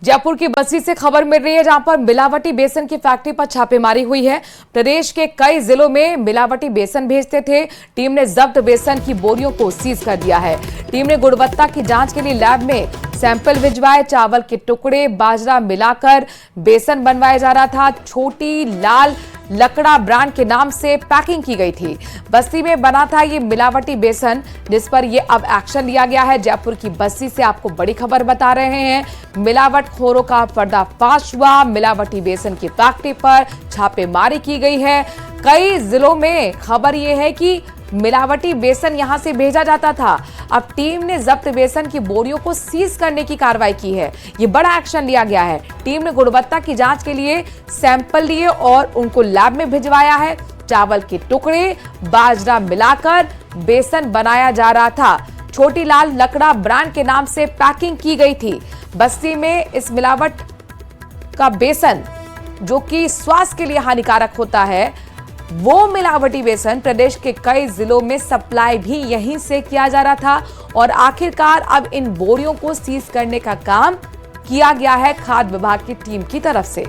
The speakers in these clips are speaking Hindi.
जयपुर की बस्ती से खबर मिल रही है, जहां पर मिलावटी बेसन की फैक्ट्री पर छापेमारी हुई है। प्रदेश के कई जिलों में मिलावटी बेसन भेजते थे। टीम ने जब्त बेसन की बोरियों को सीज कर दिया है। टीम ने गुणवत्ता की जांच के लिए लैब में सैंपल भिजवाए। चावल के टुकड़े, बाजरा मिलाकर बेसन बनवाया जा रहा था। छोटी लाल लकड़ा ब्रांड के नाम से पैकिंग की गई थी। बस्ती में बना था ये मिलावटी बेसन, जिस पर ये अब एक्शन लिया गया है। जयपुर की बस्ती से आपको बड़ी खबर बता रहे हैं। मिलावटखोरों का पर्दाफाश हुआ। मिलावटी बेसन की फैक्ट्री पर छापेमारी की गई है। कई जिलों में खबर यह है कि मिलावटी बेसन यहां से भेजा जाता था। अब टीम ने जब्त बेसन की बोरियों को सीज करने की कार्रवाई की है। ये बड़ा एक्शन लिया गया है। टीम ने गुणवत्ता की जांच के लिए सैंपल लिए और उनको लैब में भिजवाया है। चावल के टुकड़े, बाजरा मिलाकर बेसन बनाया जा रहा था। छोटी लाल लकड़ा ब्रांड के नाम से पैकिंग की गई थी। बस्ती में इस मिलावट का बेसन, जो कि स्वास्थ्य के लिए हानिकारक होता है, वो मिलावटी बेसन प्रदेश के कई जिलों में सप्लाई भी यहीं से किया जा रहा था। और आखिरकार अब इन बोरियों को सीज करने का काम किया गया है खाद्य विभाग की टीम की तरफ से।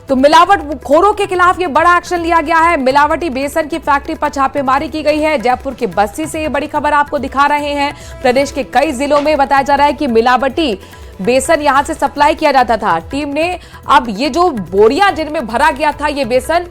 तो मिलावटखोरों के खिलाफ ये बड़ा एक्शन लिया गया है। मिलावटी बेसन की फैक्ट्री पर छापेमारी की गई है। जयपुर के बस्ती से ये बड़ी खबर आपको दिखा रहे हैं। प्रदेश के कई जिलों में बताया जा रहा है कि मिलावटी बेसन यहां से सप्लाई किया जाता था। टीम ने अब ये जो बोरियां जिनमें भरा गया था ये बेसन,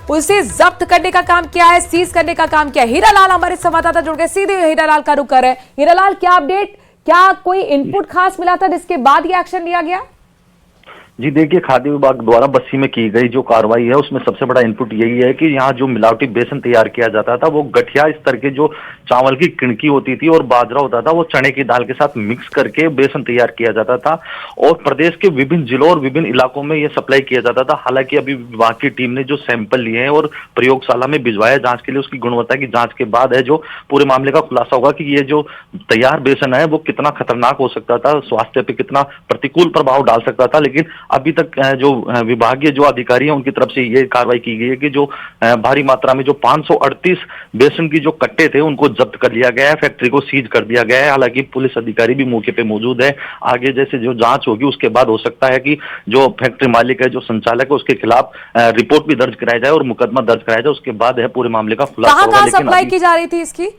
उसे जब्त करने का काम किया है, सीज करने का काम किया है। हीरालाल हमारे संवाददाता जुड़ गए, सीधे हीरालाल का रुख कर रहे हैं। हीरालाल, क्या अपडेट, क्या कोई इनपुट खास मिला था जिसके बाद ये एक्शन लिया गया? जी देखिए, खाद्य विभाग द्वारा बस्ती में की गई जो कार्रवाई है उसमें सबसे बड़ा इनपुट यही है कि यहाँ जो मिलावटी बेसन तैयार किया जाता था वो गठिया स्तर के जो चावल की किणकी होती थी और बाजरा होता था वो चने की दाल के साथ मिक्स करके बेसन तैयार किया जाता था। और प्रदेश के विभिन्न जिलों और विभिन्न इलाकों में ये सप्लाई किया जाता था। हालांकि अभी विभाग की टीम ने जो सैंपल लिए हैं और प्रयोगशाला में भिजवाया जांच के लिए, उसकी गुणवत्ता की जांच के बाद है जो पूरे मामले का खुलासा होगा कि ये जो तैयार बेसन है वो कितना खतरनाक हो सकता था, स्वास्थ्य पे कितना प्रतिकूल प्रभाव डाल सकता था। लेकिन अभी तक जो विभागीय जो अधिकारी हैं उनकी तरफ से ये कार्रवाई की गई है कि जो भारी मात्रा में जो 538 बेसन की जो कट्टे थे उनको जब्त कर लिया गया है, फैक्ट्री को सीज कर दिया गया है। हालांकि पुलिस अधिकारी भी मौके पे मौजूद है। आगे जैसे जो जांच होगी उसके बाद हो सकता है कि जो फैक्ट्री मालिक है, जो संचालक है, उसके खिलाफ रिपोर्ट भी दर्ज कराया जाए और मुकदमा दर्ज कराया जाए। उसके बाद है पूरे मामले का खुलासा होगा। लेकिन सप्लाई की जा रही थी इसकी?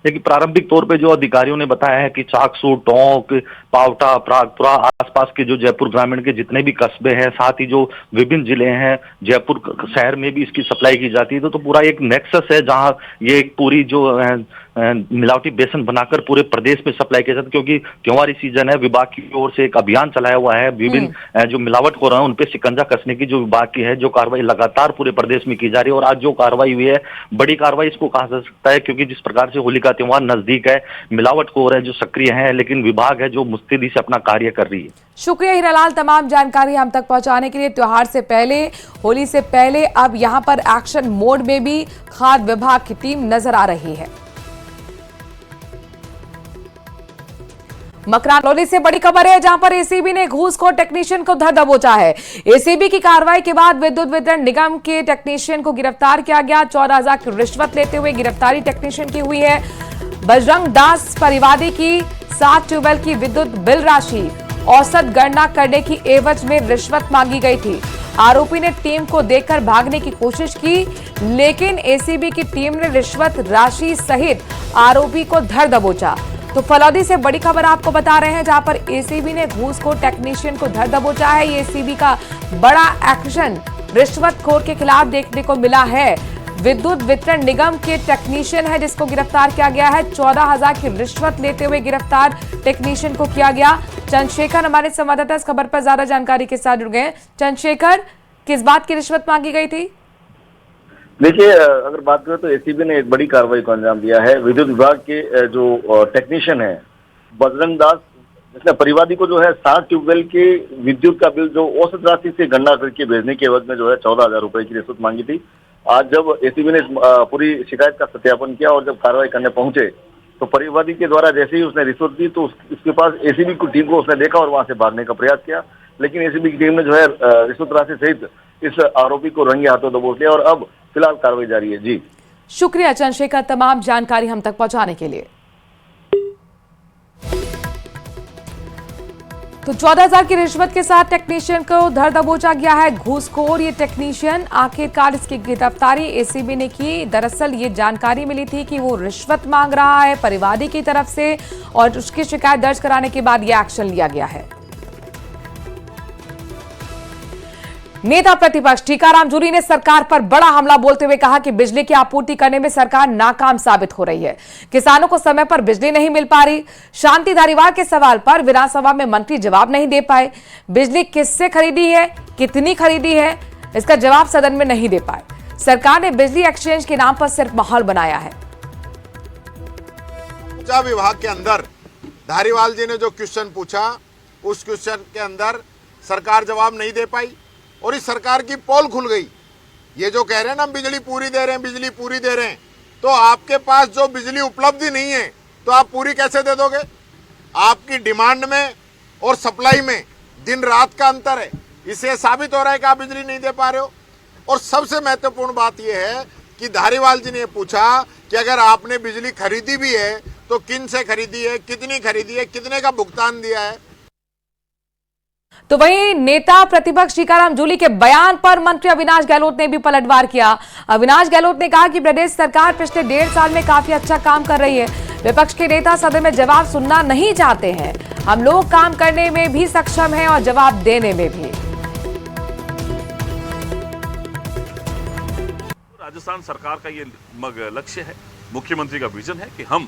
देखिए, प्रारंभिक तौर पे जो अधिकारियों ने बताया है कि चाकसू, टोंक, पावटा, प्रागपुरा, आसपास के जो जयपुर ग्रामीण के जितने भी कस्बे हैं, साथ ही जो विभिन्न जिले हैं, जयपुर शहर में भी इसकी सप्लाई की जाती है। तो पूरा एक नेक्सस है जहां ये एक पूरी जो मिलावटी बेसन बनाकर पूरे प्रदेश में सप्लाई किया जाता है। क्योंकि त्योहारी सीजन है, विभाग की ओर से एक अभियान चलाया हुआ है। विभिन्न जो मिलावट हो रहा है उन पे शिकंजा कसने की जो विभाग की है जो कार्रवाई लगातार पूरे प्रदेश में की जा रही है। और आज जो कार्रवाई हुई है, बड़ी कार्रवाई इसको कहा जा सकता है, क्योंकि जिस प्रकार से होली का त्योहार नजदीक है, मिलावटखोर है जो सक्रिय है, लेकिन विभाग है जो मुस्तैदी से अपना कार्य कर रही है। शुक्रिया हीरालाल, तमाम जानकारी हम तक पहुंचाने के लिए। त्योहार से पहले, होली से पहले अब यहां पर एक्शन मोड में भी खाद्य विभाग की टीम नजर आ रही है। मकरानौली से बड़ी खबर है, जहां पर एसीबी ने घूसखोर टेक्नीशियन को धर दबोचा है। एसीबी की कार्रवाई के बाद विद्युत वितरण निगम के टेक्नीशियन को गिरफ्तार किया गया। 14,000 की रिश्वत लेते हुए गिरफ्तारी टेक्नीशियन की हुई है। बजरंग दास परिवादी की 7 ट्यूबवेल की विद्युत बिल राशि औसत गणना करने की एवज में रिश्वत मांगी गई थी। आरोपी ने टीम को देखकर भागने की कोशिश की, लेकिन एसीबी की टीम ने रिश्वत राशि सहित आरोपी को धर दबोचा। तो फलौदी से बड़ी खबर आपको बता रहे हैं, जहां पर एसीबी ने घूसखोर टेक्नीशियन को धर दबोचा है। ये एसीबी का बड़ा एक्शन रिश्वतखोर के खिलाफ देखने को मिला है। विद्युत वितरण निगम के टेक्नीशियन है जिसको गिरफ्तार किया गया है। 14,000 की रिश्वत लेते हुए गिरफ्तार टेक्नीशियन को किया गया। चंद्रशेखर हमारे संवाददाता इस खबर पर ज्यादा जानकारी के साथ जुड़ गए। चंद्रशेखर, किस बात की रिश्वत मांगी गई थी? देखिए, अगर बात करें तो एसीबी ने एक बड़ी कार्रवाई को अंजाम दिया है। विद्युत विभाग के जो टेक्नीशियन है बजरंग दास, जिसने परिवादी को जो है 7 ट्यूबवेल के विद्युत का बिल जो औसत राशि से गणना करके भेजने के एवज में जो है 14,000 रुपए की रिश्वत मांगी थी। आज जब एसीबी ने पूरी शिकायत का सत्यापन किया और जब कार्रवाई करने पहुंचे तो परिवादी के द्वारा जैसे ही उसने रिश्वत दी तो उसके पास एसीबी की टीम को उसने देखा और वहां से भागने का प्रयास किया। लेकिन एसीबी की टीम ने जो है रिश्वत राशि सहित इस आरोपी को रंगे हाथों दबोच लिया और अब फिलहाल कार्रवाई जारी है। जी शुक्रिया चंद्रशेखर तमाम जानकारी हम तक पहुंचाने के लिए। तो 14,000 की रिश्वत के साथ टेक्नीशियन को धर दबोचा गया है घूसखोर ये टेक्नीशियन। आखिरकार इसकी गिरफ्तारी एसीबी ने की। दरअसल ये जानकारी मिली थी कि वो रिश्वत मांग रहा है परिवादी की तरफ से और उसकी शिकायत दर्ज कराने के बाद ये एक्शन लिया गया है। नेता प्रतिपक्ष टीकाराम जूली ने सरकार पर बड़ा हमला बोलते हुए कहा कि बिजली की आपूर्ति करने में सरकार नाकाम साबित हो रही है। किसानों को समय पर बिजली नहीं मिल पा रही। शांति धारीवाल के सवाल पर विधानसभा में मंत्री जवाब नहीं दे पाए। बिजली किससे खरीदी है, कितनी खरीदी है, इसका जवाब सदन में नहीं दे पाए। सरकार ने बिजली एक्सचेंज के नाम पर सिर्फ माहौल बनाया है। ऊर्जा विभाग के अंदर धारीवाल जी ने जो क्वेश्चन पूछा, उस क्वेश्चन के अंदर सरकार जवाब नहीं दे पाई और इस सरकार की पोल खुल गई। ये जो कह रहे हैं ना बिजली पूरी दे रहे हैं, बिजली पूरी दे रहे हैं, तो आपके पास जो बिजली उपलब्धि नहीं है तो आप पूरी कैसे दे दोगे? आपकी डिमांड में और सप्लाई में दिन रात का अंतर है। इससे साबित हो रहा है कि आप बिजली नहीं दे पा रहे हो। और सबसे महत्वपूर्ण बात यह है कि धारीवाल जी ने पूछा कि अगर आपने बिजली खरीदी भी है तो किन से खरीदी है, कितनी खरीदी है, कितने का भुगतान दिया है। तो वहीं नेता प्रतिपक्ष टीकाराम जूली के बयान पर मंत्री अविनाश गहलोत ने भी पलटवार किया। अविनाश गहलोत ने कहा कि प्रदेश सरकार पिछले 1.5 साल में काफी अच्छा काम कर रही है। विपक्ष के नेता सदन में जवाब सुनना नहीं चाहते हैं। हम लोग काम करने में भी सक्षम हैं और जवाब देने में भी। राजस्थान सरकार का ये लक्ष्य है, मुख्यमंत्री का विजन है कि हम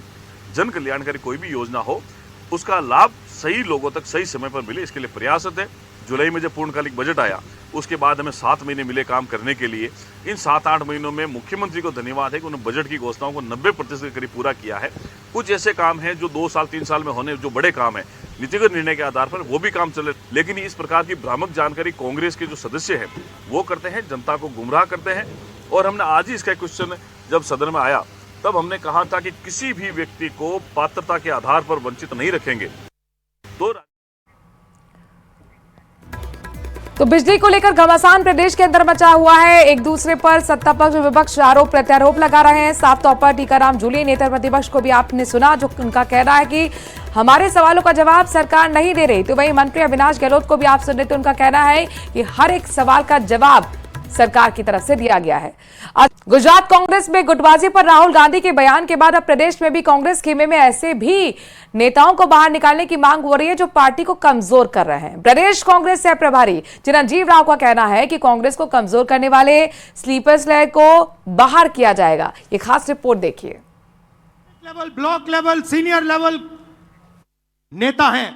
जन कल्याणकारी कोई भी योजना हो उसका लाभ सही लोगों तक सही समय पर मिले, इसके लिए प्रयासरत है। जुलाई में जब पूर्णकालिक बजट आया उसके बाद हमें 7 महीने मिले काम करने के लिए। इन 7-8 महीनों में मुख्यमंत्री को धन्यवाद है कि उन्होंने बजट की घोषणाओं को 90% के करीब पूरा किया है। कुछ ऐसे काम हैं जो 2 साल 3 साल में होने जो बड़े काम है नीतिगत निर्णय के आधार पर वो भी काम चले, लेकिन इस प्रकार की भ्रामक जानकारी कांग्रेस के जो सदस्य हैं वो करते हैं, जनता को गुमराह करते हैं। और हमने आज ही इसका क्वेश्चन जब सदन में आया तब हमने कहा था कि किसी भी व्यक्ति को पात्रता के आधार पर वंचित नहीं रखेंगे। तो बिजली को लेकर घमासान प्रदेश के अंदर मचा हुआ है। एक दूसरे पर सत्ता पक्ष विपक्ष आरोप प्रत्यारोप लगा रहे हैं। साफ तौर पर टीकाराम जूली नेता प्रतिपक्ष को भी आपने सुना, जो उनका कहना है कि हमारे सवालों का जवाब सरकार नहीं दे रही। तो वहीं मंत्री अविनाश गहलोत को भी आप सुन रहे, तो उनका कहना है कि हर एक सवाल का जवाब सरकार की तरफ से दिया गया है। गुजरात कांग्रेस में गुटबाजी पर राहुल गांधी के बयान के बाद अब प्रदेश में भी कांग्रेस खेमे में ऐसे भी नेताओं को बाहर निकालने की मांग हो रही है जो पार्टी को कमजोर कर रहे हैं। प्रदेश कांग्रेस सह प्रभारी चिरंजीव राव का कहना है कि कांग्रेस को कमजोर करने वाले स्लीपर सेल को बाहर किया जाएगा। ये खास रिपोर्ट देखिए। Level, block level, senior level नेता हैं,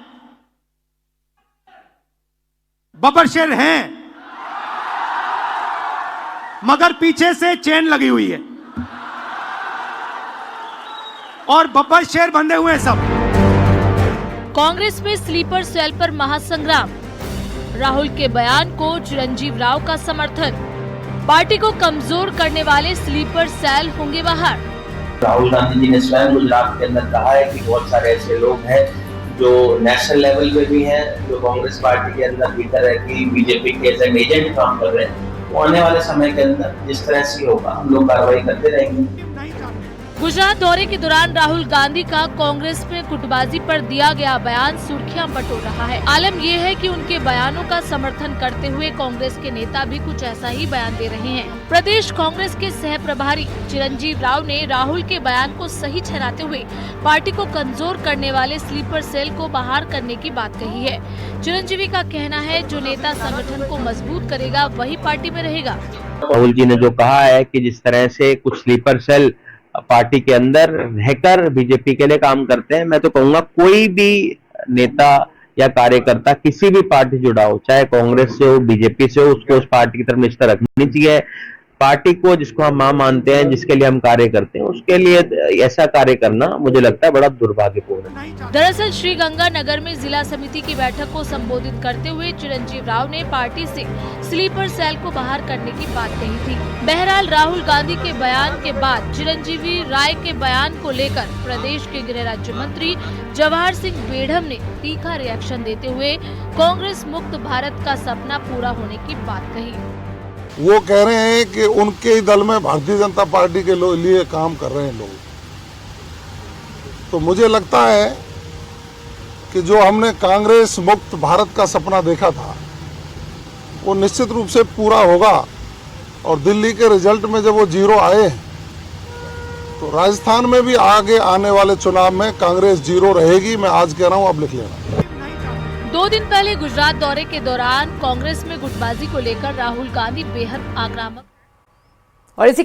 बब्बर हैं, मगर पीछे से चेन लगी हुई है और बब्बर शेर बंधे हुए हैं सब। कांग्रेस में स्लीपर सेल पर महासंग्राम। राहुल के बयान को चिरंजीव राव का समर्थन। पार्टी को कमजोर करने वाले स्लीपर सेल होंगे बाहर। राहुल गांधी जी ने स्वयं गुजरात के अंदर कहा है कि बहुत सारे ऐसे लोग हैं जो नेशनल लेवल पे भी हैं, जो कांग्रेस पार्टी के अंदर भीतर है कि बीजेपी के एजेंट काम कर रहे हैं। वो आने वाले समय के अंदर जिस तरह से होगा हम लोग कार्रवाई करते रहेंगे। गुजरात दौरे के दौरान राहुल गांधी का कांग्रेस में गुटबाजी पर दिया गया बयान सुर्खियां बटोर रहा है। आलम यह है कि उनके बयानों का समर्थन करते हुए कांग्रेस के नेता भी कुछ ऐसा ही बयान दे रहे हैं। प्रदेश कांग्रेस के सह प्रभारी चिरंजीव राव ने राहुल के बयान को सही ठहराते हुए पार्टी को कमजोर करने वाले स्लीपर सेल को बाहर करने की बात कही है। चिरंजीवी का कहना है जो नेता संगठन को मजबूत करेगा वही पार्टी में रहेगा। राहुल जी ने जो कहा है कि जिस तरह से कुछ स्लीपर सेल पार्टी के अंदर रहकर बीजेपी के लिए काम करते हैं, मैं तो कहूंगा कोई भी नेता या कार्यकर्ता किसी भी पार्टी जुड़ा हो, चाहे कांग्रेस से हो, बीजेपी से हो, उसको उस पार्टी की तरफ निष्ठा रखनी चाहिए। पार्टी को जिसको हम मां मानते हैं, जिसके लिए हम कार्य करते हैं, उसके लिए ऐसा कार्य करना मुझे लगता है बड़ा दुर्भाग्यपूर्ण है। दरअसल श्रीगंगानगर में जिला समिति की बैठक को संबोधित करते हुए चिरंजीव राव ने पार्टी से स्लीपर सेल को बाहर करने की बात कही थी। बहरहाल राहुल गांधी के बयान के बाद चिरंजीवी राय के बयान को लेकर प्रदेश के गृह राज्य मंत्री जवाहर सिंह बेढ़म ने तीखा रिएक्शन देते हुए कांग्रेस मुक्त भारत का सपना पूरा होने की बात कही। वो कह रहे हैं कि उनके ही दल में भारतीय जनता पार्टी के लिए काम कर रहे हैं लोग। तो मुझे लगता है कि जो हमने कांग्रेस मुक्त भारत का सपना देखा था वो निश्चित रूप से पूरा होगा। और दिल्ली के रिजल्ट में जब वो 0 आए तो राजस्थान में भी आगे आने वाले चुनाव में कांग्रेस 0 रहेगी। मैं आज कह रहा हूं, अब लिख लेना। 2 दिन पहले गुजरात दौरे के दौरान कांग्रेस में गुटबाजी को लेकर राहुल गांधी बेहद आक्रामक और इसी